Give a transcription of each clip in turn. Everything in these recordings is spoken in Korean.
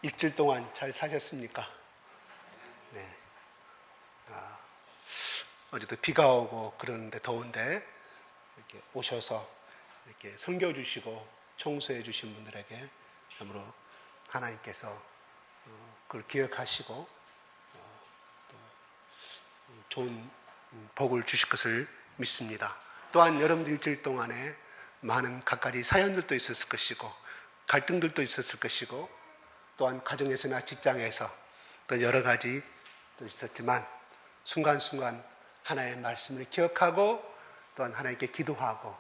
일주일 동안 잘 사셨습니까? 네. 어제도 비가 오고 그러는데 더운데 이렇게 오셔서 이렇게 섬겨주시고 청소해 주신 분들에게 참으로 하나님께서 그걸 기억하시고 또 좋은 복을 주실 것을 믿습니다. 또한 여러분들 일주일 동안에 많은 갖가지 사연들도 있었을 것이고 갈등들도 있었을 것이고 또한 가정에서나 직장에서 또 여러 가지 또 있었지만 순간순간 하나님의 말씀을 기억하고 또한 하나님께 기도하고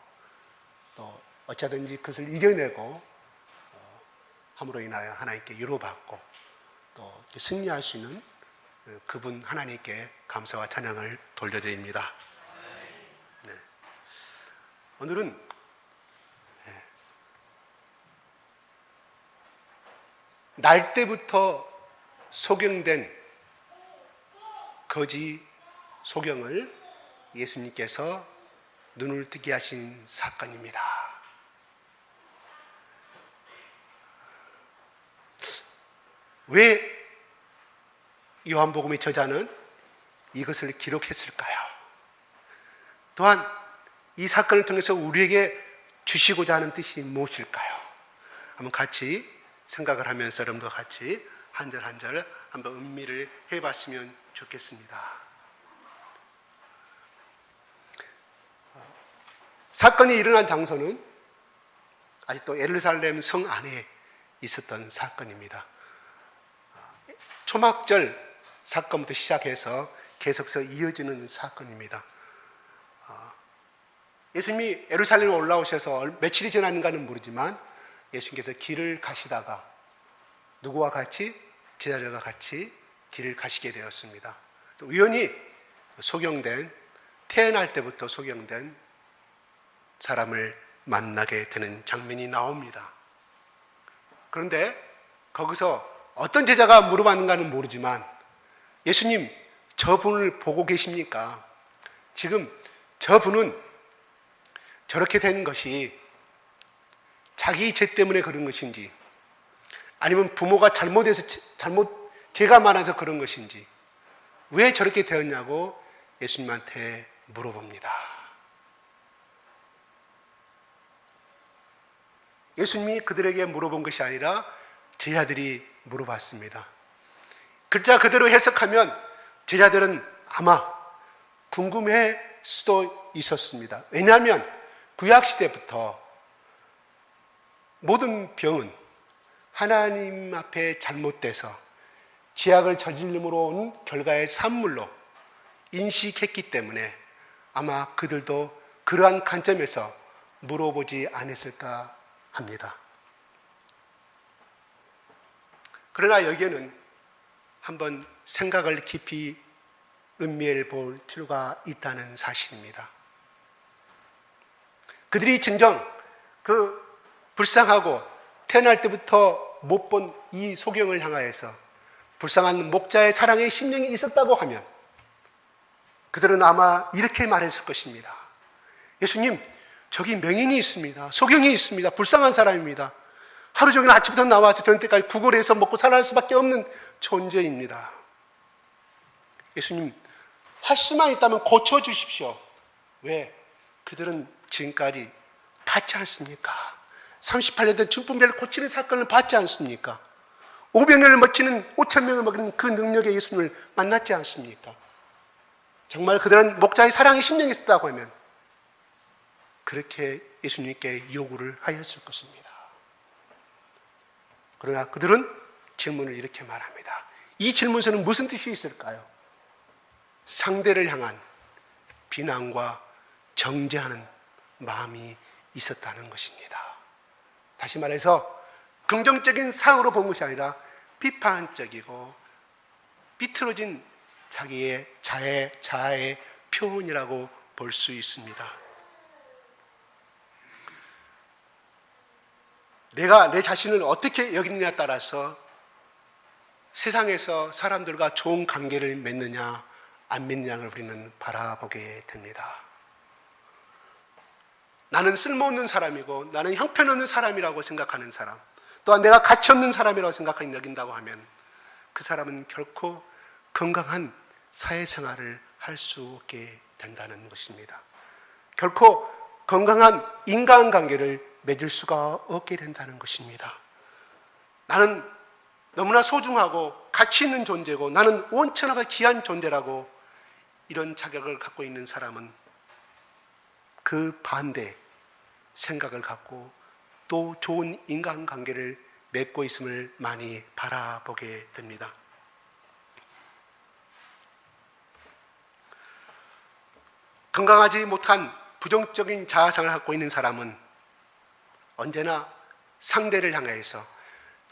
또 어쩌든지 그것을 이겨내고 함으로 인하여 하나님께 위로받고 또 승리할 수 있는 그분 하나님께 감사와 찬양을 돌려드립니다. 네. 오늘은 날 때부터 소경된 거지 소경을 예수님께서 눈을 뜨게 하신 사건입니다. 왜 요한복음의 저자는 이것을 기록했을까요? 또한 이 사건을 통해서 우리에게 주시고자 하는 뜻이 무엇일까요? 한번 같이 생각을 하면서 여러분과 같이 한 절 한 절 한번 음미를 해봤으면 좋겠습니다. 사건이 일어난 장소는 아직도 예루살렘 성 안에 있었던 사건입니다. 초막절 사건부터 시작해서 계속해서 이어지는 사건입니다. 예수님이 예루살렘에 올라오셔서 며칠이 지났는가는 모르지만 예수님께서 길을 가시다가 누구와 같이? 제자들과 같이 길을 가시게 되었습니다. 우연히 소경된, 태어날 때부터 소경된 사람을 만나게 되는 장면이 나옵니다. 그런데 거기서 어떤 제자가 물어봤는가는 모르지만 예수님, 저분을 보고 계십니까? 지금 저분은 저렇게 된 것이 자기 죄 때문에 그런 것인지 아니면 부모가 죄가 많아서 그런 것인지 왜 저렇게 되었냐고 예수님한테 물어봅니다. 예수님이 그들에게 물어본 것이 아니라 제자들이 물어봤습니다. 글자 그대로 해석하면 제자들은 아마 궁금해 수도 있었습니다. 왜냐하면 구약시대부터 모든 병은 하나님 앞에 잘못돼서 죄악을 저질림으로 온 결과의 산물로 인식했기 때문에 아마 그들도 그러한 관점에서 물어보지 않았을까 합니다. 그러나 여기에는 한번 생각을 깊이 음미해 볼 필요가 있다는 사실입니다. 그들이 진정 불쌍하고 태어날 때부터 못 본 이 소경을 향하여서 불쌍한 목자의 사랑의 심령이 있었다고 하면 그들은 아마 이렇게 말했을 것입니다. 예수님, 저기 명인이 있습니다. 소경이 있습니다. 불쌍한 사람입니다. 하루 종일 아침부터 나와서 저녁 때까지 구걸해서 먹고 살아갈 수밖에 없는 존재입니다. 예수님, 할 수만 있다면 고쳐주십시오. 왜? 그들은 지금까지 받지 않습니까? 38년 된 중풍배를 고치는 사건을 받지 않습니까? 500명을 먹이는 5,000명을 먹이는 그 능력의 예수님을 만났지 않습니까? 정말 그들은 목자의 사랑의 심령이 있었다고 하면 그렇게 예수님께 요구를 하였을 것입니다. 그러나 그들은 질문을 이렇게 말합니다. 이 질문서는 무슨 뜻이 있을까요? 상대를 향한 비난과 정죄하는 마음이 있었다는 것입니다. 다시 말해서 긍정적인 사고로 본 것이 아니라 비판적이고 비틀어진 자기의 자아의 표현이라고 볼 수 있습니다. 내가 내 자신을 어떻게 여기느냐에 따라서 세상에서 사람들과 좋은 관계를 맺느냐 안 맺느냐를 우리는 바라보게 됩니다. 나는 쓸모없는 사람이고 나는 형편없는 사람이라고 생각하는 사람, 또한 내가 가치 없는 사람이라고 생각하고 여긴다고 하면 그 사람은 결코 건강한 사회생활을 할 수 없게 된다는 것입니다. 결코 건강한 인간관계를 맺을 수가 없게 된다는 것입니다. 나는 너무나 소중하고 가치 있는 존재고 나는 온천하고 귀한 존재라고 이런 자격을 갖고 있는 사람은 그 반대 생각을 갖고 또 좋은 인간관계를 맺고 있음을 많이 바라보게 됩니다. 건강하지 못한 부정적인 자아상을 갖고 있는 사람은 언제나 상대를 향해서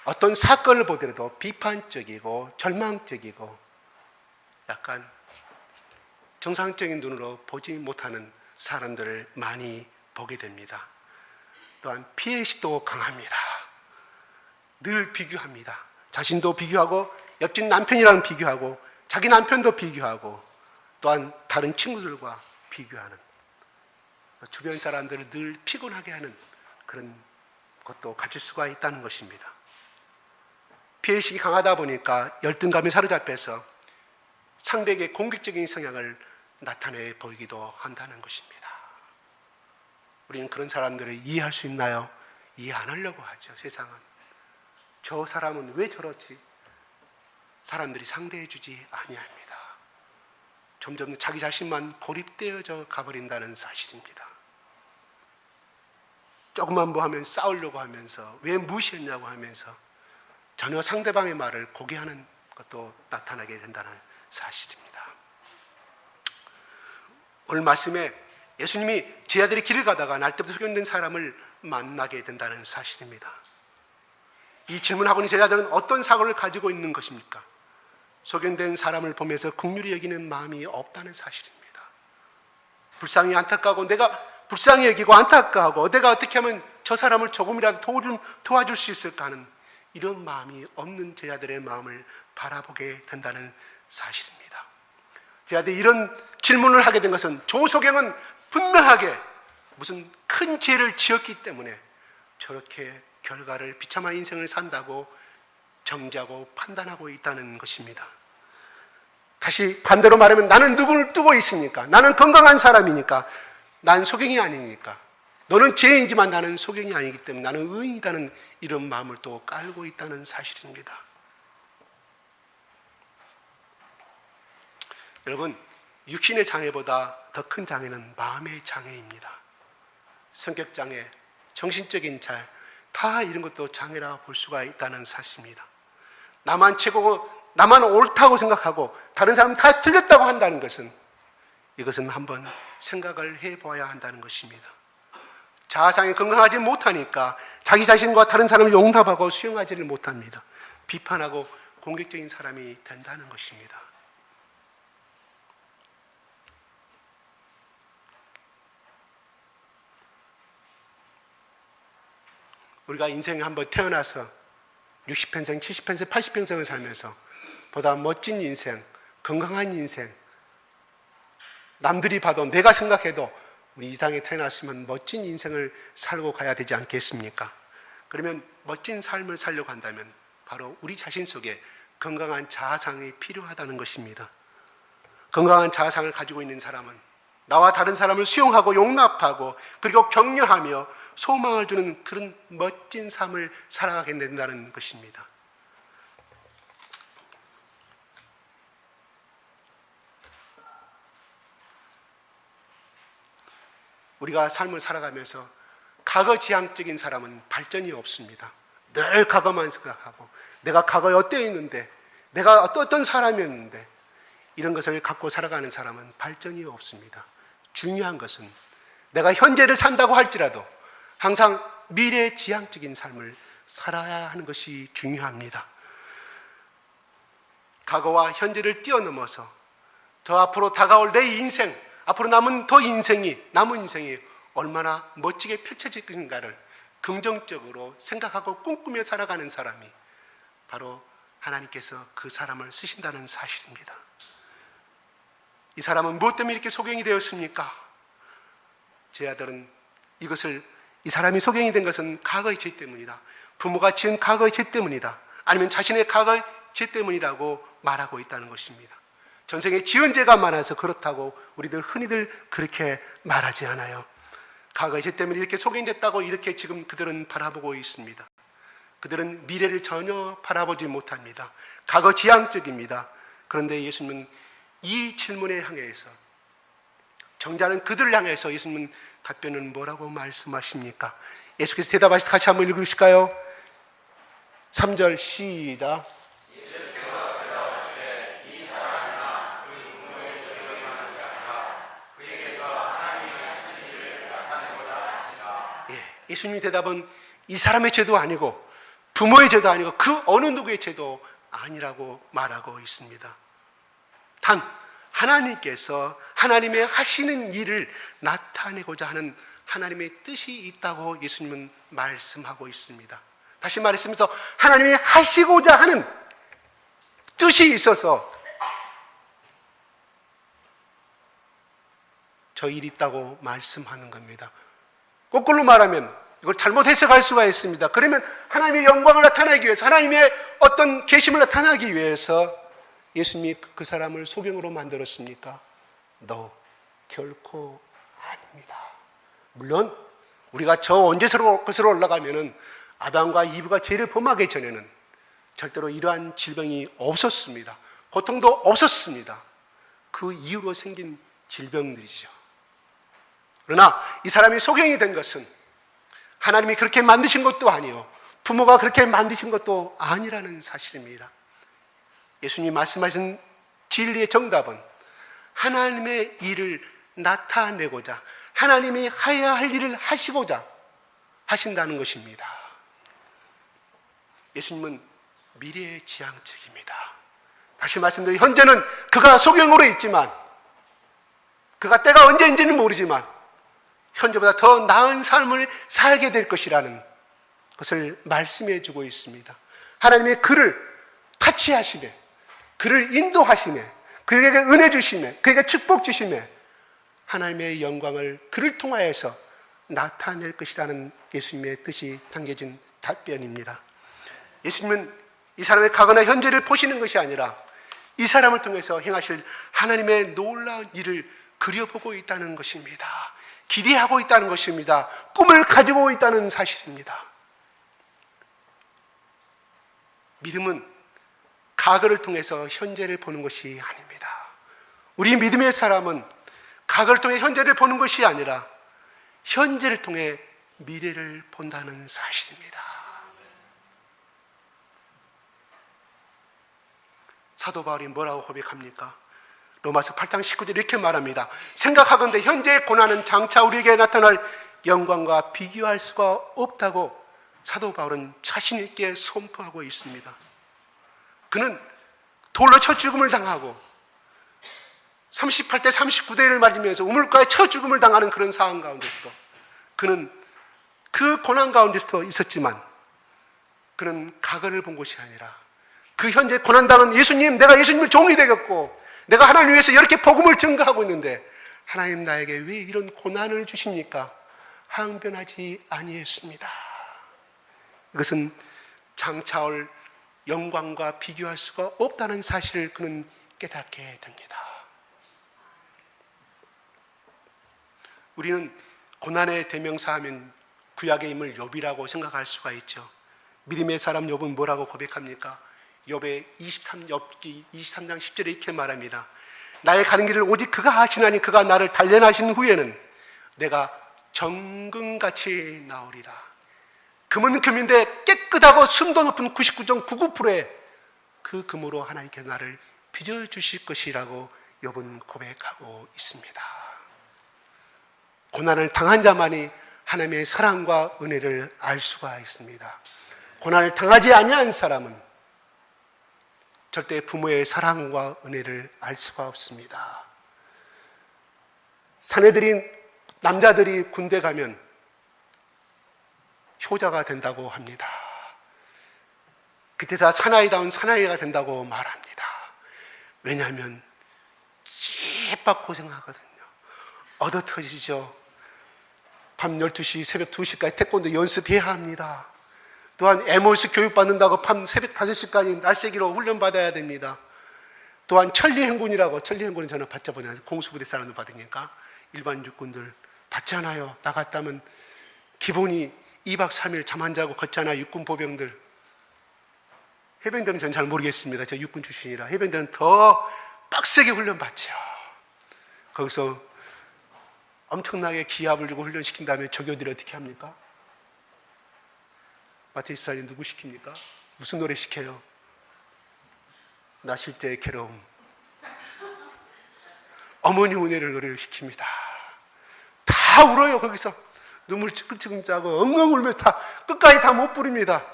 어떤 사건을 보더라도 비판적이고 절망적이고 약간 정상적인 눈으로 보지 못하는 사람들을 많이 보게 됩니다. 또한 피해의식도 강합니다. 늘 비교합니다. 자신도 비교하고 옆집 남편이랑 비교하고 자기 남편도 비교하고 또한 다른 친구들과 비교하는, 주변 사람들을 늘 피곤하게 하는 그런 것도 가질 수가 있다는 것입니다. 피해의식이 강하다 보니까 열등감에 사로잡혀서 상대에게 공격적인 성향을 나타내 보이기도 한다는 것입니다. 우리는 그런 사람들을 이해할 수 있나요? 이해 안 하려고 하죠. 세상은 저 사람은 왜 저렇지? 사람들이 상대해 주지 아니합니다. 점점 자기 자신만 고립되어져 가버린다는 사실입니다. 조금만 뭐 하면 싸우려고 하면서 왜 무시했냐고 하면서 전혀 상대방의 말을 고개하는 것도 나타나게 된다는 사실입니다. 오늘 말씀에 예수님이 제 아들이 길을 가다가 날 때부터 소경된 사람을 만나게 된다는 사실입니다. 이 질문하고는 제자들은 어떤 사고를 가지고 있는 것입니까? 소경된 사람을 보면서 긍휼히 여기는 마음이 없다는 사실입니다. 불쌍히 안타까워 내가 불쌍히 여기고 안타까워하고 내가 어떻게 하면 저 사람을 조금이라도 도와줄 수 있을까 하는 이런 마음이 없는 제자들의 마음을 바라보게 된다는 사실입니다. 제자들이 이런 질문을 하게 된 것은 조소경은 분명하게 무슨 큰 죄를 지었기 때문에 저렇게 결과를 비참한 인생을 산다고 정죄하고 판단하고 있다는 것입니다. 다시 반대로 말하면 나는 누구를 두고 있으니까, 나는 건강한 사람이니까, 난 소경이 아니니까, 너는 죄인이지만 나는 소경이 아니기 때문에 나는 의인이라는 이런 마음을 또 깔고 있다는 사실입니다. 여러분, 육신의 장애보다 더 큰 장애는 마음의 장애입니다. 성격장애, 정신적인 장애, 다 이런 것도 장애라 볼 수가 있다는 사실입니다. 나만 최고고 나만 옳다고 생각하고 다른 사람은 다 틀렸다고 한다는 것은 이것은 한번 생각을 해봐야 한다는 것입니다. 자아상이 건강하지 못하니까 자기 자신과 다른 사람을 용납하고 수용하지를 못합니다. 비판하고 공격적인 사람이 된다는 것입니다. 우리가 인생에 한번 태어나서 60평생, 70평생, 80평생을 살면서 보다 멋진 인생, 건강한 인생, 남들이 봐도 내가 생각해도 우리 이 땅에 태어났으면 멋진 인생을 살고 가야 되지 않겠습니까? 그러면 멋진 삶을 살려고 한다면 바로 우리 자신 속에 건강한 자아상이 필요하다는 것입니다. 건강한 자아상을 가지고 있는 사람은 나와 다른 사람을 수용하고 용납하고 그리고 격려하며 소망을 주는 그런 멋진 삶을 살아가게 된다는 것입니다. 우리가 삶을 살아가면서 과거지향적인 사람은 발전이 없습니다. 늘 과거만 생각하고 내가 과거에 어땠는데 내가 어떤 사람이었는데 이런 것을 갖고 살아가는 사람은 발전이 없습니다. 중요한 것은 내가 현재를 산다고 할지라도 항상 미래지향적인 삶을 살아야 하는 것이 중요합니다. 과거와 현재를 뛰어넘어서 더 앞으로 다가올 내 인생, 앞으로 남은 인생이 얼마나 멋지게 펼쳐질 것인가를 긍정적으로 생각하고 꿈꾸며 살아가는 사람이 바로 하나님께서 그 사람을 쓰신다는 사실입니다. 이 사람은 무엇 때문에 이렇게 소경이 되었습니까? 제 아들은 이 사람이 소경이 된 것은 과거의 죄 때문이다. 부모가 지은 과거의 죄 때문이다, 아니면 자신의 과거의 죄 때문이라고 말하고 있다는 것입니다. 전생에 지은 죄가 많아서 그렇다고 우리들 흔히들 그렇게 말하지 않아요. 과거의 죄 때문에 이렇게 속인됐다고 이렇게 지금 그들은 바라보고 있습니다. 그들은 미래를 전혀 바라보지 못합니다. 과거 지향적입니다. 그런데 예수님은 이 질문에 향해서, 정자는 그들을 향해서 예수님은 답변은 뭐라고 말씀하십니까? 예수께서 대답하실 때 같이 한번 읽으실까요? 3절 시작. 예수님의 대답은 이 사람의 죄도 아니고 부모의 죄도 아니고 그 어느 누구의 죄도 아니라고 말하고 있습니다. 단 하나님께서 하나님의 하시는 일을 나타내고자 하는 하나님의 뜻이 있다고 예수님은 말씀하고 있습니다. 다시 말했으면서 하나님이 하시고자 하는 뜻이 있어서 저 일이 있다고 말씀하는 겁니다. 거꾸로 말하면 이걸 잘못 해석할 수가 있습니다. 그러면 하나님의 영광을 나타내기 위해서, 하나님의 어떤 계심을 나타내기 위해서 예수님이 그 사람을 소경으로 만들었습니까? No, 결코 아닙니다. 물론 우리가 저 언제스러운 것으로 올라가면은 아담과 이브가 죄를 범하기 전에는 절대로 이러한 질병이 없었습니다. 고통도 없었습니다. 그 이후로 생긴 질병들이죠. 그러나 이 사람이 소경이 된 것은 하나님이 그렇게 만드신 것도 아니요, 부모가 그렇게 만드신 것도 아니라는 사실입니다. 예수님이 말씀하신 진리의 정답은 하나님의 일을 나타내고자, 하나님이 해야 할 일을 하시고자 하신다는 것입니다. 예수님은 미래의 지향책입니다. 다시 말씀드리면 현재는 그가 소경으로 있지만, 그가 때가 언제인지는 모르지만 현재보다 더 나은 삶을 살게 될 것이라는 것을 말씀해 주고 있습니다. 하나님의 그를 타치하시며, 그를 인도하시며, 그에게 은혜 주시며, 그에게 축복 주시며 하나님의 영광을 그를 통하여서 나타낼 것이라는 예수님의 뜻이 담겨진 답변입니다. 예수님은 이 사람의 과거나 현재를 보시는 것이 아니라 이 사람을 통해서 행하실 하나님의 놀라운 일을 그려보고 있다는 것입니다. 기대하고 있다는 것입니다. 꿈을 가지고 있다는 사실입니다. 믿음은 과거를 통해서 현재를 보는 것이 아닙니다. 우리 믿음의 사람은 과거를 통해 현재를 보는 것이 아니라 현재를 통해 미래를 본다는 사실입니다. 사도 바울이 뭐라고 고백합니까? 로마서 8장 19절 이렇게 말합니다. 생각하건대 현재의 고난은 장차 우리에게 나타날 영광과 비교할 수가 없다고 사도 바울은 자신 있게 선포하고 있습니다. 그는 돌로 쳐 죽음을 당하고 38대 39대를 맞으면서 우물가에 쳐 죽음을 당하는 그런 상황 가운데서도 그는 그 고난 가운데서도 있었지만 그는 과거를 본 것이 아니라 그 현재 고난당은 예수님, 내가 예수님을 종이 되겠고 내가 하나님 위해서 이렇게 복음을 증거하고 있는데 하나님 나에게 왜 이런 고난을 주십니까? 항변하지 아니했습니다. 이것은 장차올 영광과 비교할 수가 없다는 사실을 그는 깨닫게 됩니다. 우리는 고난의 대명사하면 구약의 인물 욥이라고 생각할 수가 있죠. 믿음의 사람 욥은 뭐라고 고백합니까? 욥의 23엽기 23장 10절에 이렇게 말합니다. 나의 가는 길을 오직 그가 아시나니 그가 나를 단련하신 후에는 내가 정금같이 나오리라. 금은 금인데 깨끗하고 순도 높은 99.99%의 그 금으로 하나님께 나를 빚어주실 것이라고 욥은 고백하고 있습니다. 고난을 당한 자만이 하나님의 사랑과 은혜를 알 수가 있습니다. 고난을 당하지 아니한 사람은 절대 부모의 사랑과 은혜를 알 수가 없습니다. 사내들인 남자들이 군대 가면 효자가 된다고 합니다. 그때서 사나이다운 사나이가 된다고 말합니다. 왜냐하면 찌빡 고생하거든요. 얻어 터지죠. 밤 12시, 새벽 2시까지 태권도 연습해야 합니다. 또한 에모스 교육받는다고 밤 새벽 5시까지 날새기로 훈련받아야 됩니다. 또한 천리행군이라고, 천리행군은 저는 받자 보냐, 공수부대 사람들 받으니까 일반 육군들 받잖아요. 나갔다면 기본이 2박 3일 잠 안 자고 걷잖아. 육군 보병들. 해병대는 전 잘 모르겠습니다. 저 육군 출신이라. 해병대는 더 빡세게 훈련받죠. 거기서 엄청나게 기합을 주고 훈련시킨 다음에 저교들이 어떻게 합니까? 마태복음 14장 누구 시킵니까? 무슨 노래 시켜요? 나 실제의 괴로움. 어머니 은혜를 노래를 시킵니다. 다 울어요. 거기서 눈물 찔끔찔끔 짜고 엉엉 울면서 다 끝까지 다 못 부릅니다.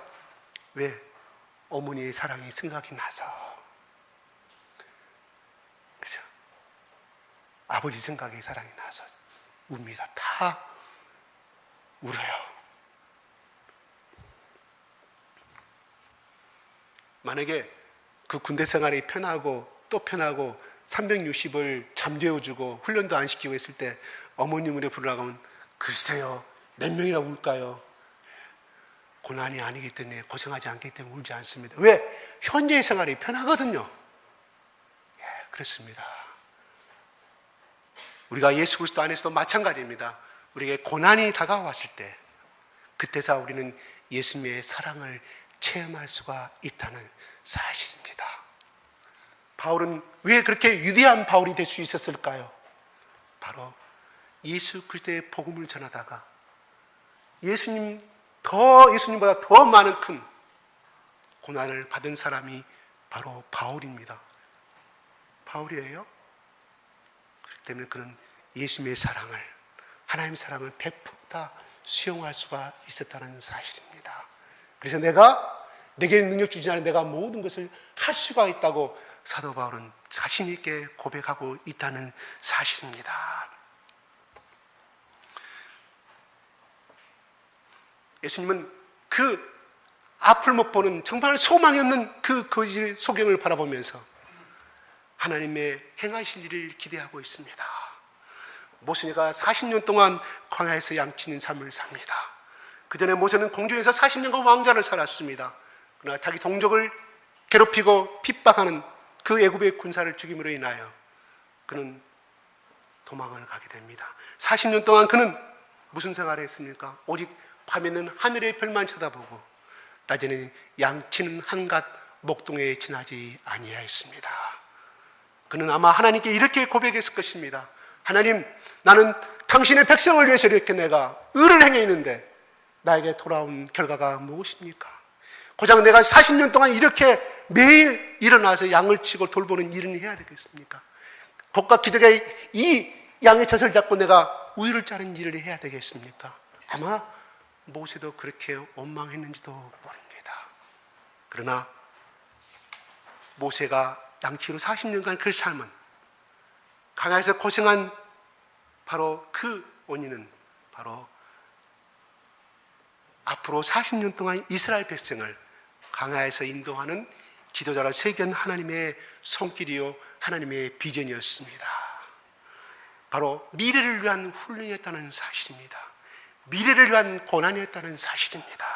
왜? 어머니의 사랑이 생각이 나서. 그죠? 아버지 생각이 사랑이 나서 웁니다. 다 울어요. 만약에 그 군대 생활이 편하고 또 편하고 360을 잠재워주고 훈련도 안 시키고 있을 때 어머님 물에 부르라고 하면 글쎄요, 몇 명이나 울까요? 고난이 아니기 때문에, 고생하지 않기 때문에 울지 않습니다. 왜? 현재의 생활이 편하거든요. 예, 그렇습니다. 우리가 예수 그리스도 안에서도 마찬가지입니다. 우리에게 고난이 다가왔을 때 그때서 우리는 예수님의 사랑을 체험할 수가 있다는 사실입니다. 바울은 왜 그렇게 위대한 바울이 될 수 있었을까요? 바로 예수 그리스도의 복음을 전하다가 예수님보다 더 많은 큰 고난을 받은 사람이 바로 바울입니다. 바울이에요. 그렇기 때문에 그는 예수님의 사랑을, 하나님의 사랑을 100% 수용할 수가 있었다는 사실입니다. 그래서 내게 능력 주지 않은 내가 모든 것을 할 수가 있다고 사도 바울은 자신 있게 고백하고 있다는 사실입니다. 예수님은 그 앞을 못 보는 정말 소망이 없는 그 거짓 소경을 바라보면서 하나님의 행하실 일을 기대하고 있습니다. 모세가 40년 동안 광야에서 양치는 삶을 삽니다. 그 전에 모세는 공중에서 40년간 왕자를 살았습니다. 그러나 자기 동족을 괴롭히고 핍박하는 그 애굽의 군사를 죽임으로 인하여 그는 도망을 가게 됩니다. 40년 동안 그는 무슨 생활을 했습니까? 오직 밤에는 하늘의 별만 쳐다보고 낮에는 양치는 한갓 목동에 지나지 아니하였습니다. 그는 아마 하나님께 이렇게 고백했을 것입니다. 하나님, 나는 당신의 백성을 위해서 이렇게 내가 의를 행해 있는데 나에게 돌아온 결과가 무엇입니까? 고작 내가 40년 동안 이렇게 매일 일어나서 양을 치고 돌보는 일은 해야 되겠습니까? 복과 기대가 이 양의 젖을 잡고 내가 우유를 짜는 일을 해야 되겠습니까? 아마 모세도 그렇게 원망했는지도 모릅니다. 그러나 모세가 양치로 40년간 그 삶은 광야에서 고생한 바로 그 원인은 바로 앞으로 40년 동안 이스라엘 백성을 광야에서 인도하는 지도자로 세운 하나님의 손길이요 하나님의 비전이었습니다. 바로 미래를 위한 훈련이었다는 사실입니다. 미래를 위한 고난이었다는 사실입니다.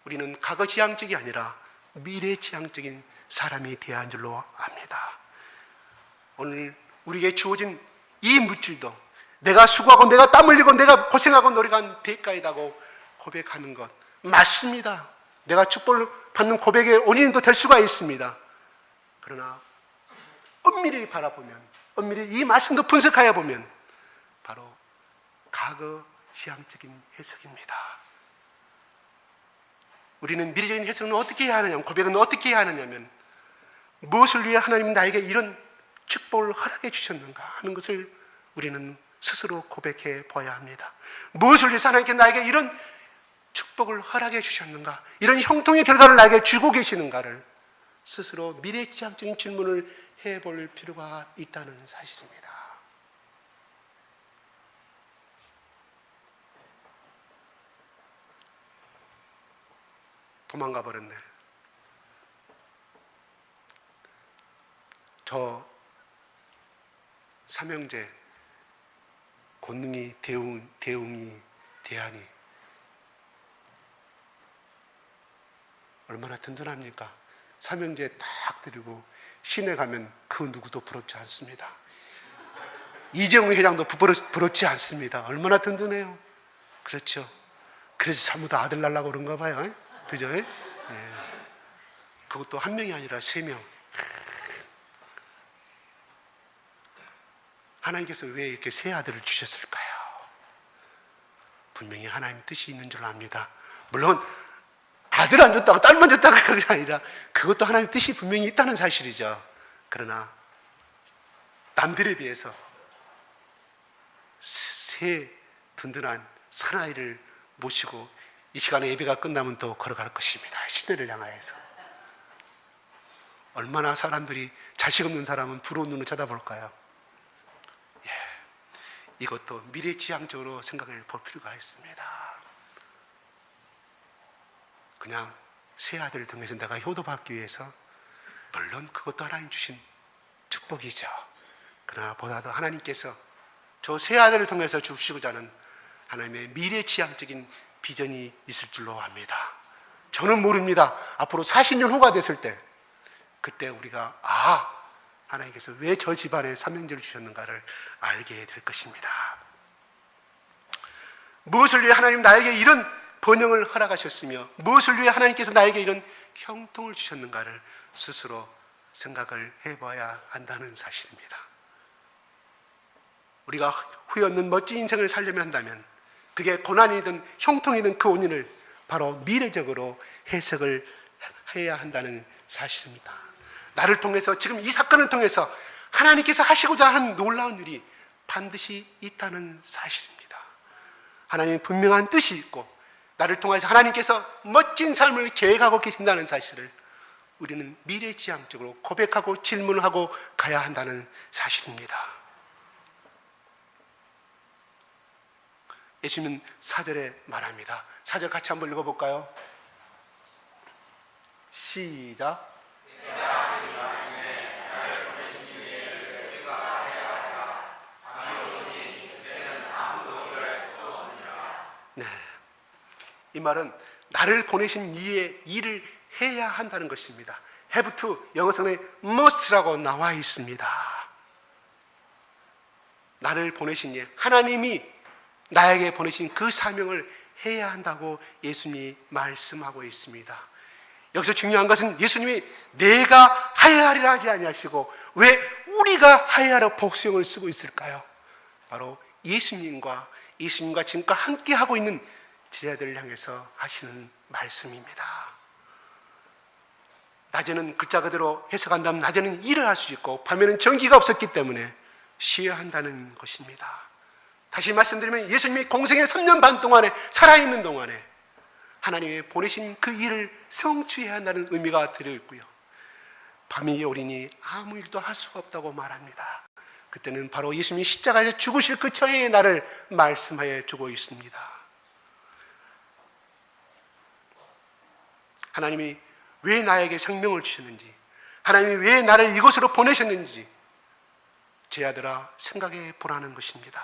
우리는 과거 지향적이 아니라 미래 지향적인 사람이 되어야 한 줄로 압니다. 오늘 우리에게 주어진 이 물질도 내가 수고하고 내가 땀 흘리고 내가 고생하고 노력한 대가이다고 고백하는 것 맞습니다. 내가 축복을 받는 고백의 원인도 될 수가 있습니다. 그러나 엄밀히 바라보면, 엄밀히 이 말씀도 분석하여 보면 바로 과거 지향적인 해석입니다. 우리는 미래적인 해석은 어떻게 해야 하느냐, 고백은 어떻게 해야 하느냐면 무엇을 위해 하나님이 나에게 이런 축복을 허락해 주셨는가 하는 것을 우리는 스스로 고백해 보아야 합니다. 무엇을 위해서 하나님께 나에게 이런 축복을 허락해 주셨는가, 이런 형통의 결과를 나에게 주고 계시는가를 스스로 미래지향적인 질문을 해볼 필요가 있다는 사실입니다. 도망가 버렸네. 저 삼형제 권능이 대웅이 대한이 얼마나 든든합니까? 삼형제 딱 드리고 시내 가면 그 누구도 부럽지 않습니다. 이정우 회장도 부럽지 않습니다. 얼마나 든든해요. 그렇죠. 그래서 전부 다 아들 낳으려고 그런가 봐요. 그죠? 예. 그것도 한 명이 아니라 3명. 하나님께서 왜 이렇게 세 아들을 주셨을까요? 분명히 하나님 뜻이 있는 줄 압니다. 물론 아들 안 줬다고 딸만 줬다고 그게 아니라 그것도 하나님 뜻이 분명히 있다는 사실이죠. 그러나 남들에 비해서 세 든든한 사나이를 모시고 이 시간에 예배가 끝나면 또 걸어갈 것입니다. 시내를 향하여서. 얼마나 사람들이 자식 없는 사람은 부러운 눈으로 쳐다볼까요? 예, 이것도 미래지향적으로 생각해 볼 필요가 있습니다. 그냥 세 아들을 통해서 내가 효도받기 위해서, 물론 그것도 하나님 주신 축복이죠. 그러나 보다도 하나님께서 저 세 아들을 통해서 주시고자 하는 하나님의 미래지향적인 비전이 있을 줄로 압니다. 저는 모릅니다. 앞으로 40년 후가 됐을 때, 그때 우리가 하나님께서 왜 저 집안에 삼형제를 주셨는가를 알게 될 것입니다. 무엇을 위해 하나님 나에게 이런 번영을 허락하셨으며 무엇을 위해 하나님께서 나에게 이런 형통을 주셨는가를 스스로 생각을 해봐야 한다는 사실입니다. 우리가 후회 없는 멋진 인생을 살려면 한다면 그게 고난이든 형통이든 그 원인을 바로 미래적으로 해석을 해야 한다는 사실입니다. 나를 통해서, 지금 이 사건을 통해서 하나님께서 하시고자 하는 놀라운 일이 반드시 있다는 사실입니다. 하나님의 분명한 뜻이 있고 나를 통해서 하나님께서 멋진 삶을 계획하고 계신다는 사실을 우리는 미래지향적으로 고백하고 질문하고 가야 한다는 사실입니다. 예수님은 4절에 말합니다. 4절 같이 한번 읽어볼까요? 시작. 네. 이 말은 나를 보내신 이의 일을 해야 한다는 것입니다. have to, 영어성에 must라고 나와 있습니다. 나를 보내신 이, 하나님이 나에게 보내신 그 사명을 해야 한다고 예수님이 말씀하고 있습니다. 여기서 중요한 것은 예수님이 내가 하여야 하리라 하지 아니하시고 왜 우리가 하여야 하라 복수형을 쓰고 있을까요? 바로 예수님과 지금과 함께 하고 있는 제자들을 향해서 하시는 말씀입니다. 낮에는 글자 그대로 해석한다면 낮에는 일을 할 수 있고 밤에는 전기가 없었기 때문에 쉬어야 한다는 것입니다. 다시 말씀드리면 예수님이 공생의 3년 반 동안에 살아있는 동안에 하나님이 보내신 그 일을 성취해야 한다는 의미가 들어있고요. 밤이 오리니 아무 일도 할 수가 없다고 말합니다. 그때는 바로 예수님이 십자가에서 죽으실 그 처해의 날을 말씀하여 주고 있습니다. 하나님이 왜 나에게 생명을 주셨는지, 하나님이 왜 나를 이곳으로 보내셨는지 제 아들아 생각해 보라는 것입니다.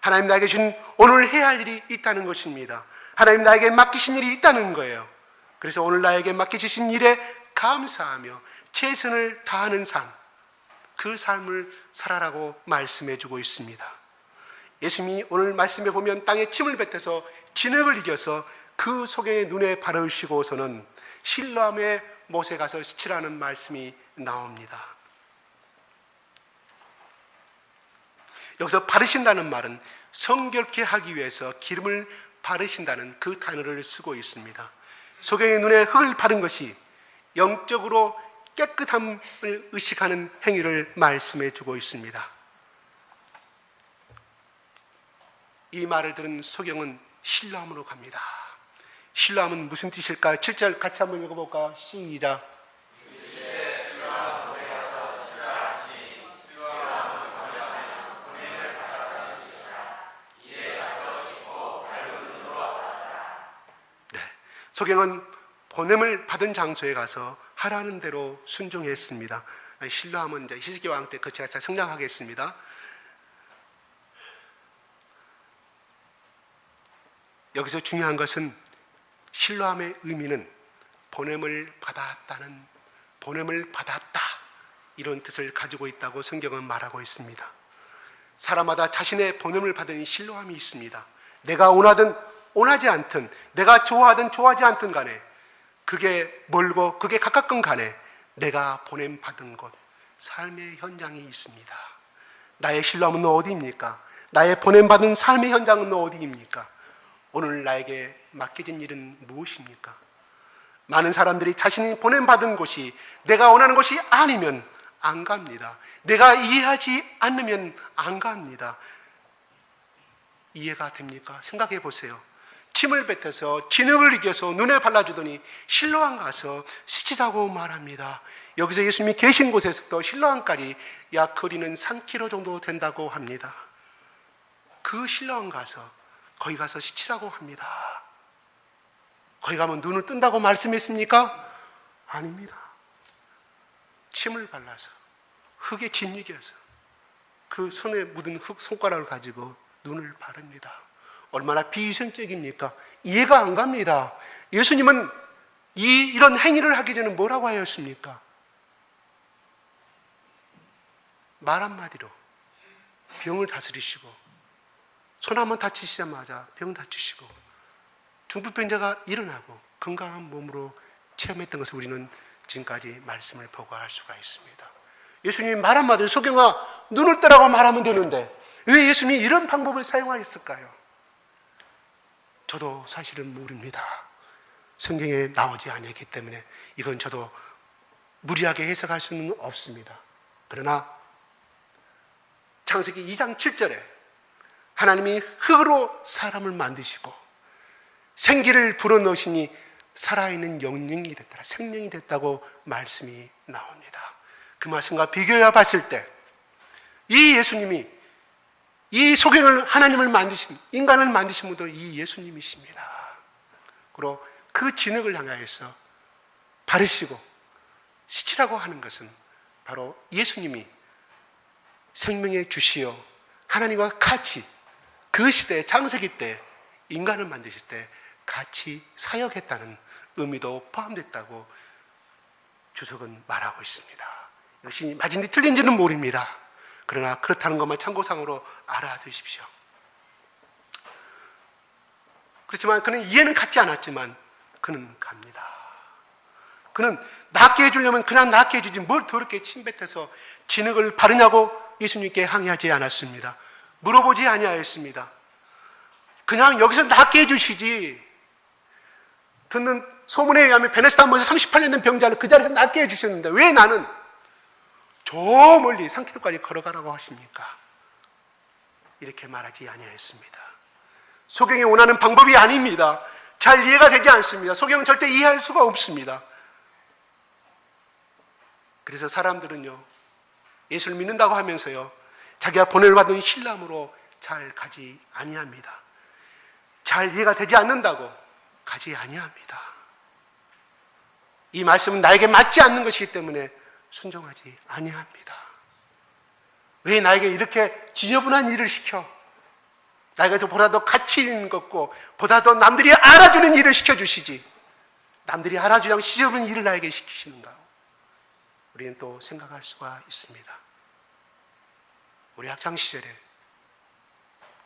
하나님 나에게 주신 오늘 해야 할 일이 있다는 것입니다. 하나님 나에게 맡기신 일이 있다는 거예요. 그래서 오늘 나에게 맡겨주신 일에 감사하며 최선을 다하는 삶, 그 삶을 살아라고 말씀해 주고 있습니다. 예수님이 오늘 말씀에 보면 땅에 침을 뱉어서 진흙을 이겨서 그 속에 눈에 바르시고서는 실로암의 못에 가서 칠하는 말씀이 나옵니다. 여기서 바르신다는 말은 성결케 하기 위해서 기름을 바르신다는 그 단어를 쓰고 있습니다. 소경의 눈에 흙을 바른 것이 영적으로 깨끗함을 의식하는 행위를 말씀해 주고 있습니다. 이 말을 들은 소경은 실로암으로 갑니다. 실로암은 무슨 뜻일까요? 7절 같이 한번 읽어볼까요? 시작. 소경은 보냄을 받은 장소에 가서 하라는 대로 순종했습니다. 실로암은 이제 히스기야 왕 때 그 제가 잘 성장하겠습니다. 여기서 중요한 것은 실로암의 의미는 보냄을 받았다 이런 뜻을 가지고 있다고 성경은 말하고 있습니다. 사람마다 자신의 보냄을 받은 신뢰함이 있습니다. 내가 원하든 원하지 않든, 내가 좋아하든 좋아하지 않든 간에, 그게 멀고 그게 가깝건 간에 내가 보냄 받은 곳, 삶의 현장이 있습니다. 나의 신뢰함은 어디입니까? 나의 보냄 받은 삶의 현장은 어디입니까? 오늘 나에게 맡겨진 일은 무엇입니까? 많은 사람들이 자신이 보냄 받은 곳이 내가 원하는 곳이 아니면 안 갑니다. 내가 이해하지 않으면 안 갑니다. 이해가 됩니까? 생각해 보세요. 침을 뱉어서 진흙을 이겨서 눈에 발라주더니 실로암 가서 씻으라고 말합니다. 여기서 예수님이 계신 곳에서부터 실로암까지 약 거리는 3km 정도 된다고 합니다. 그 실로암 가서 거기 가서 씻으라고 합니다. 거기 가면 눈을 뜬다고 말씀했습니까? 아닙니다. 침을 발라서 흙에 짓이겨서 그 손에 묻은 흙 손가락을 가지고 눈을 바릅니다. 얼마나 비위생적입니까? 이해가 안 갑니다. 예수님은 이런 행위를 하기 전에 뭐라고 하였습니까? 말 한마디로 병을 다스리시고, 손 한번 다치시자마자 병 다치시고, 중풍병자가 일어나고 건강한 몸으로 체험했던 것을 우리는 지금까지 말씀을 보고할 수가 있습니다. 예수님이 말 한마디로 소경아 눈을 뜨라고 말하면 되는데 왜 예수님이 이런 방법을 사용하였을까요? 저도 사실은 모릅니다. 성경에 나오지 않았기 때문에 이건 저도 무리하게 해석할 수는 없습니다. 그러나 창세기 2장 7절에 하나님이 흙으로 사람을 만드시고 생기를 불어넣으시니 살아있는 영령이 됐다, 생명이 됐다고 말씀이 나옵니다. 그 말씀과 비교해 봤을 때 이 예수님이, 이 소경을, 하나님을 만드신, 인간을 만드신 분도 이 예수님이십니다. 그리고 그 진흙을 향하여서 바르시고 씻으라고 하는 것은 바로 예수님이 생명의 주시요 하나님과 같이 그 시대 창세기 때 인간을 만드실 때 같이 사역했다는 의미도 포함됐다고 주석은 말하고 있습니다. 이것이 맞은지 틀린지는 모릅니다. 그러나 그렇다는 것만 참고상으로 알아두십시오. 그렇지만 그는 이해는 갖지 않았지만 그는 갑니다. 그는 낫게 해주려면 그냥 낫게 해주지 뭘 더럽게 침뱉어서 진흙을 바르냐고 예수님께 항의하지 않았습니다. 물어보지 아니하였습니다. 그냥 여기서 낫게 해주시지. 듣는 소문에 의하면 베네스다 한번에서 38년 된 병자를 그 자리에서 낫게 해주셨는데 왜 나는 저 멀리 3km까지 걸어가라고 하십니까? 이렇게 말하지 아니하였습니다. 소경이 원하는 방법이 아닙니다. 잘 이해가 되지 않습니다. 소경은 절대 이해할 수가 없습니다. 그래서 사람들은요, 예수를 믿는다고 하면서요, 자기가 보냄을 받은 신람으로 잘 가지 아니합니다. 잘 이해가 되지 않는다고 가지 아니합니다. 이 말씀은 나에게 맞지 않는 것이기 때문에 순종하지 아니합니다. 왜 나에게 이렇게 지저분한 일을 시켜? 나에게 보다 더 가치 있는 것고 보다 더 남들이 알아주는 일을 시켜주시지, 남들이 알아주지 않고 지저분한 일을 나에게 시키시는가? 우리는 또 생각할 수가 있습니다. 우리 학창시절에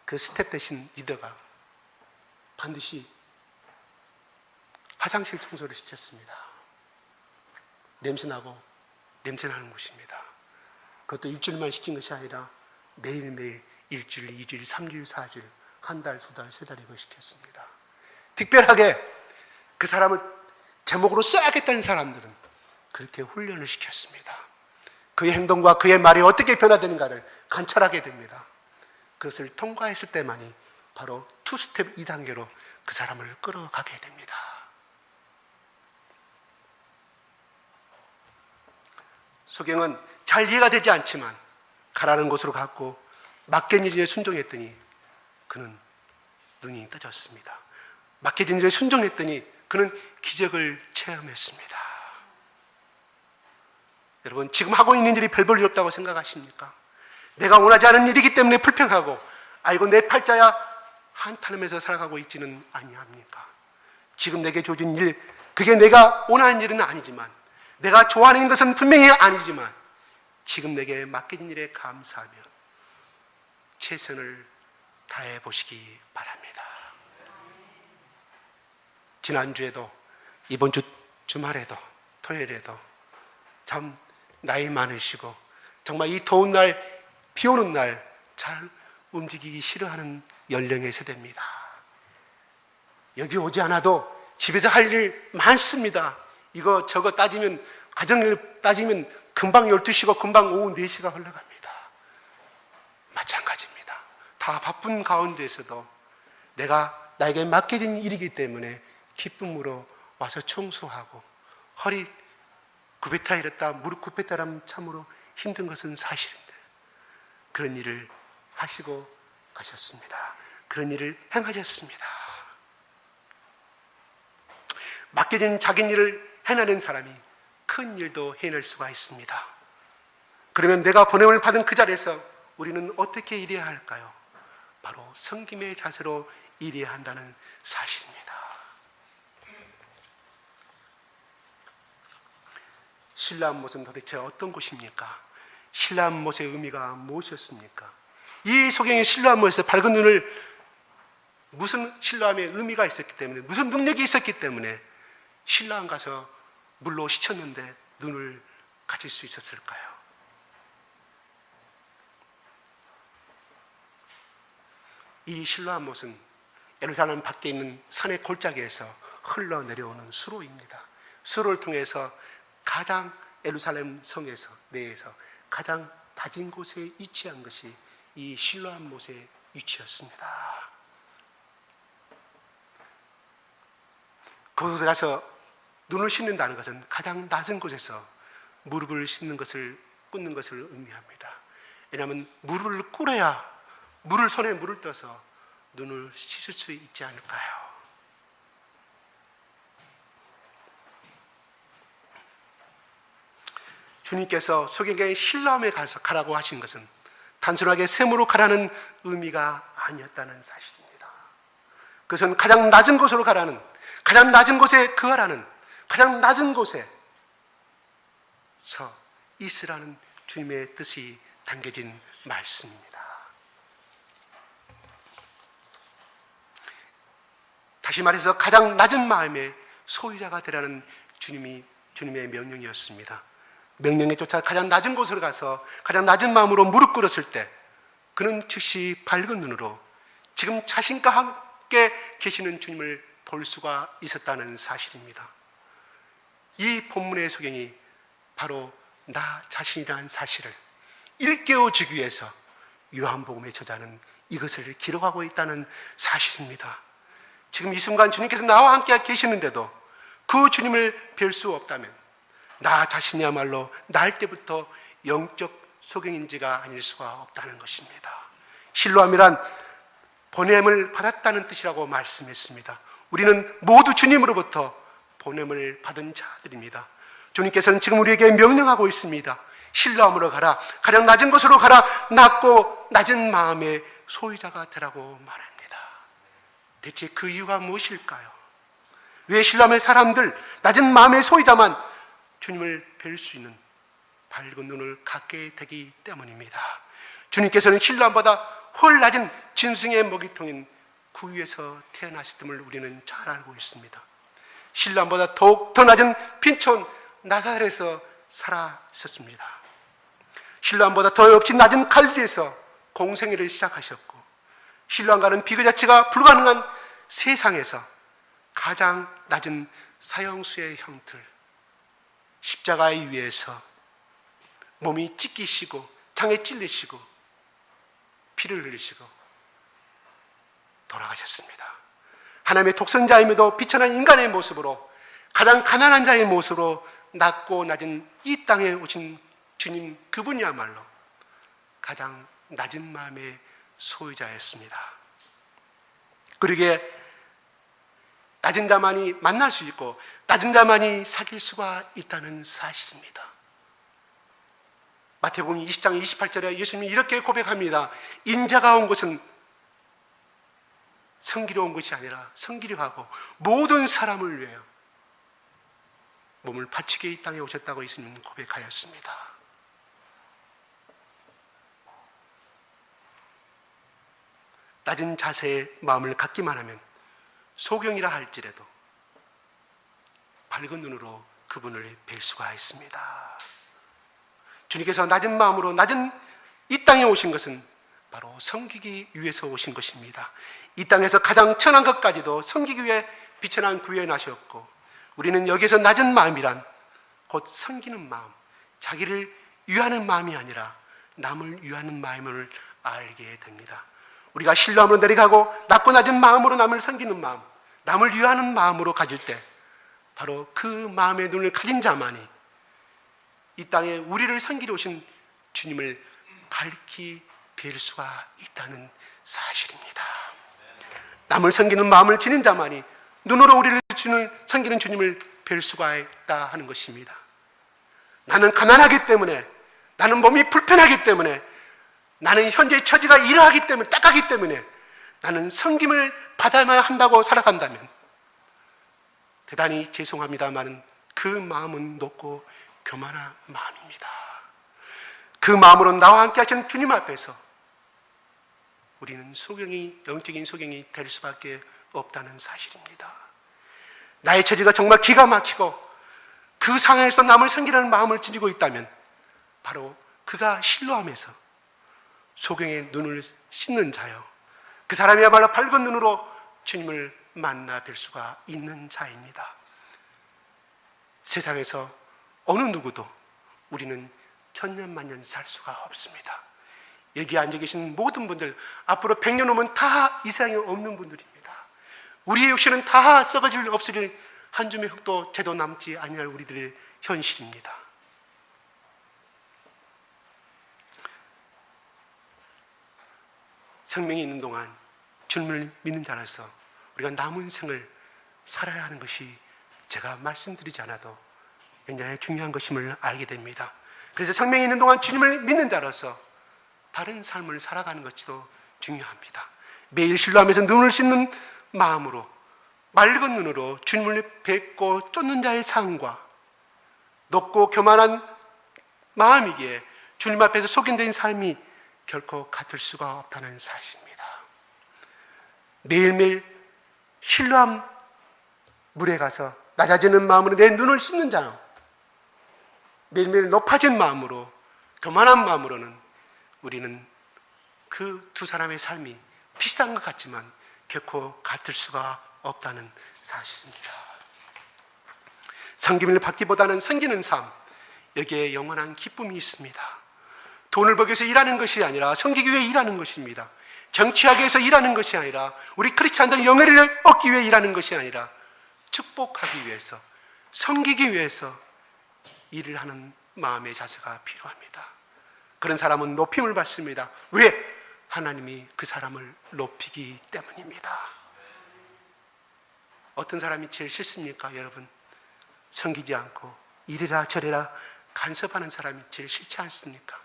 그 스텝 대신 리더가 반드시 화장실 청소를 시켰습니다. 냄새나고 냄새나는 곳입니다. 그것도 일주일만 시킨 것이 아니라 매일매일 일주일, 2주일, 3주일, 4주일, 한 달, 2달, 3달 이거 시켰습니다. 특별하게 그 사람을 제목으로 써야겠다는 사람들은 그렇게 훈련을 시켰습니다. 그의 행동과 그의 말이 어떻게 변화되는가를 관찰하게 됩니다. 그것을 통과했을 때만이 바로 2스텝 2단계로 그 사람을 끌어가게 됩니다. 소경은 잘 이해가 되지 않지만 가라는 곳으로 갔고 맡겨진 일에 순종했더니 그는 눈이 떠졌습니다. 맡겨진 일에 순종했더니 그는 기적을 체험했습니다. 여러분, 지금 하고 있는 일이 별 볼 일 없다고 생각하십니까? 내가 원하지 않은 일이기 때문에 불평하고 아이고 내 팔자야 한탄하면서 살아가고 있지는 아니합니까? 지금 내게 주어진 일, 그게 내가 원하는 일은 아니지만, 내가 좋아하는 것은 분명히 아니지만, 지금 내게 맡겨진 일에 감사하며 최선을 다해 보시기 바랍니다. 지난주에도, 이번 주 주말에도, 토요일에도 참 나이 많으시고 정말 이 더운 날, 비 오는 날 잘 움직이기 싫어하는 연령의 세대입니다. 여기 오지 않아도 집에서 할 일 많습니다. 이거 저거 따지면, 가정일 따지면 금방 12시고 금방 오후 4시가 흘러갑니다. 마찬가지입니다. 다 바쁜 가운데에서도 나에게 맡겨진 일이기 때문에 기쁨으로 와서 청소하고, 허리 굽혔다 이랬다 무릎 굽혔다라면 참으로 힘든 것은 사실인데 그런 일을 하시고 가셨습니다. 그런 일을 행하셨습니다. 맡겨진 자기 일을 해내는 사람이 큰 일도 해낼 수가 있습니다. 그러면 내가 보냄을 받은 그 자리에서 우리는 어떻게 일해야 할까요? 바로 섬김의 자세로 일해야 한다는 사실입니다. 신라암못은 도대체 어떤 곳입니까? 신라암못의 의미가 무엇이었습니까? 이 소경이 신라암못에서 밝은 눈을, 무슨 신라암의 의미가 있었기 때문에, 무슨 능력이 있었기 때문에 신라암 가서 물로 씻었는데 눈을 가질 수 있었을까요? 이 실로암못은 예루살렘 밖에 있는 산의 골짜기에서 흘러내려오는 수로입니다. 수로를 통해서 가장 예루살렘 성에서, 내에서 가장 낮은 곳에 위치한 것이 이 실로암못의 위치였습니다. 그곳에 가서 눈을 씻는다는 것은 가장 낮은 곳에서 무릎을 씻는 것을, 꿇는 것을 의미합니다. 왜냐하면 무릎을 꿇어야, 손에 물을 떠서 눈을 씻을 수 있지 않을까요? 주님께서 소경에게 실로암에 가라고 하신 것은 단순하게 샘으로 가라는 의미가 아니었다는 사실입니다. 그것은 가장 낮은 곳으로 가라는, 가장 낮은 곳에 거하라는, 가장 낮은 곳에서 있으라는 주님의 뜻이 담겨진 말씀입니다. 다시 말해서 가장 낮은 마음의 소유자가 되라는 주님의 명령이었습니다. 명령에 쫓아 가장 낮은 곳으로 가서 가장 낮은 마음으로 무릎 꿇었을 때 그는 즉시 밝은 눈으로 지금 자신과 함께 계시는 주님을 볼 수가 있었다는 사실입니다. 이 본문의 소경이 바로 나 자신이라는 사실을 일깨워 주기 위해서 요한복음의 저자는 이것을 기록하고 있다는 사실입니다. 지금 이 순간 주님께서 나와 함께 계시는데도 그 주님을 뵐 수 없다면 나 자신이야말로 날 때부터 영적 소경인지가 아닐 수가 없다는 것입니다. 실로암이란 보냄을 받았다는 뜻이라고 말씀했습니다. 우리는 모두 주님으로부터 보냄을 받은 자들입니다. 주님께서는 지금 우리에게 명령하고 있습니다. 실로암으로 가라, 가장 낮은 곳으로 가라, 낮고 낮은 마음의 소유자가 되라고 말합니다. 대체 그 이유가 무엇일까요? 왜 실로암의 사람들, 낮은 마음의 소유자만 주님을 뵐 수 있는 밝은 눈을 갖게 되기 때문입니다. 주님께서는 실로암보다 훨 낮은 짐승의 먹이통인 구유에서 태어나셨음을 우리는 잘 알고 있습니다. 실로암보다 더욱 더 낮은 빈촌 나사렛에서 살아셨습니다. 실로암보다 더 없이 낮은 갈릴리에서 공생애를 시작하셨고, 실로암과는 비교 자체가 불가능한 세상에서 가장 낮은 사형수의 형틀, 십자가 위에서 몸이 찢기시고 장에 찔리시고 피를 흘리시고 돌아가셨습니다. 하나님의 독선자임에도 비천한 인간의 모습으로, 가장 가난한 자의 모습으로 낮고 낮은 이 땅에 오신 주님, 그분이야말로 가장 낮은 마음의 소유자였습니다. 그러기에 낮은 자만이 만날 수 있고 낮은 자만이 사귈 수가 있다는 사실입니다. 마태복음 20장 28절에 예수님이 이렇게 고백합니다. 인자가 온 것은 섬기러 온 것이 아니라 섬기려 하고 모든 사람을 위하여 몸을 바치게 이 땅에 오셨다고 예수님은 고백하였습니다. 낮은 자세의 마음을 갖기만 하면 소경이라 할지라도 밝은 눈으로 그분을 뵐 수가 있습니다. 주님께서 낮은 마음으로 낮은 이 땅에 오신 것은 바로 섬기기 위해서 오신 것입니다. 이 땅에서 가장 천한 것까지도 섬기기 위해 비천한 구에 나셨고, 우리는 여기서 낮은 마음이란 곧 섬기는 마음, 자기를 위하는 마음이 아니라 남을 위하는 마음을 알게 됩니다. 우리가 신뢰함으로 내려가고 낮고 낮은 마음으로 남을 섬기는 마음, 남을 위하는 마음으로 가질 때 바로 그 마음의 눈을 가진 자만이 이 땅에 우리를 섬기러 오신 주님을 밝히 뵐 수가 있다는 사실입니다. 남을 섬기는 마음을 지닌 자만이 눈으로 우리를 섬기는 주님을 뵐 수가 있다 하는 것입니다. 나는 가난하기 때문에, 나는 몸이 불편하기 때문에, 나는 현재 처지가 이러하기 때문에, 딱하기 때문에 나는 섬김을 받아야 한다고 살아간다면 대단히 죄송합니다만 그 마음은 높고 교만한 마음입니다. 그 마음으로 나와 함께 하시는 주님 앞에서 우리는 영적인 소경이 될 수밖에 없다는 사실입니다. 나의 처지가 정말 기가 막히고 그 상황에서 남을 섬기라는 마음을 지니고 있다면 바로 그가 신뢰함에서 소경의 눈을 씻는 자요, 그 사람이야말로 밝은 눈으로 주님을 만나 뵐 수가 있는 자입니다. 세상에서 어느 누구도 우리는 천년만년 살 수가 없습니다. 여기 앉아 계신 모든 분들 앞으로 100년 오면 다 이 세상에 없는 분들입니다. 우리의 육신은 다 썩어질 없어질 한 줌의 흙도 재도 남지 아니할 우리들의 현실입니다. 생명이 있는 동안 주님을 믿는 자라서 우리가 남은 생을 살아야 하는 것이 제가 말씀드리지 않아도 굉장히 중요한 것임을 알게 됩니다. 그래서 생명이 있는 동안 주님을 믿는 자로서 다른 삶을 살아가는 것도 중요합니다. 매일 신뢰하면서 눈을 씻는 마음으로, 맑은 눈으로 주님을 뵙고 쫓는 자의 삶과 높고 교만한 마음이기에 주님 앞에서 속인된 삶이 결코 같을 수가 없다는 사실입니다. 매일매일 신뢰한 물에 가서 낮아지는 마음으로 내 눈을 씻는 자요, 매일매일 높아진 마음으로, 교만한 마음으로는 우리는 그 두 사람의 삶이 비슷한 것 같지만 결코 같을 수가 없다는 사실입니다. 섬김을 받기보다는 섬기는 삶, 여기에 영원한 기쁨이 있습니다. 돈을 벌기 위해서 일하는 것이 아니라 섬기기 위해 일하는 것입니다. 정치하기 위해서 일하는 것이 아니라, 우리 크리스찬들은 영예를 얻기 위해 일하는 것이 아니라 축복하기 위해서, 섬기기 위해서 일을 하는 마음의 자세가 필요합니다. 그런 사람은 높임을 받습니다. 왜? 하나님이 그 사람을 높이기 때문입니다. 어떤 사람이 제일 싫습니까, 여러분? 섬기지 않고 이래라 저래라 간섭하는 사람이 제일 싫지 않습니까?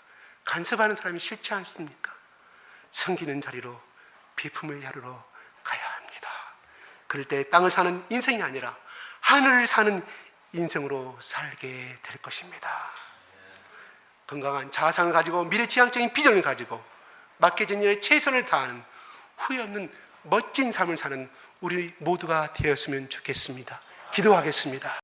간섭하는 사람이 싫지 않습니까? 섬기는 자리로, 비품의 자리로 가야 합니다. 그럴 때 땅을 사는 인생이 아니라 하늘을 사는 인생으로 살게 될 것입니다. 건강한 자아상을 가지고 미래지향적인 비전을 가지고 맡겨진 일에 최선을 다하는 후회 없는 멋진 삶을 사는 우리 모두가 되었으면 좋겠습니다. 기도하겠습니다.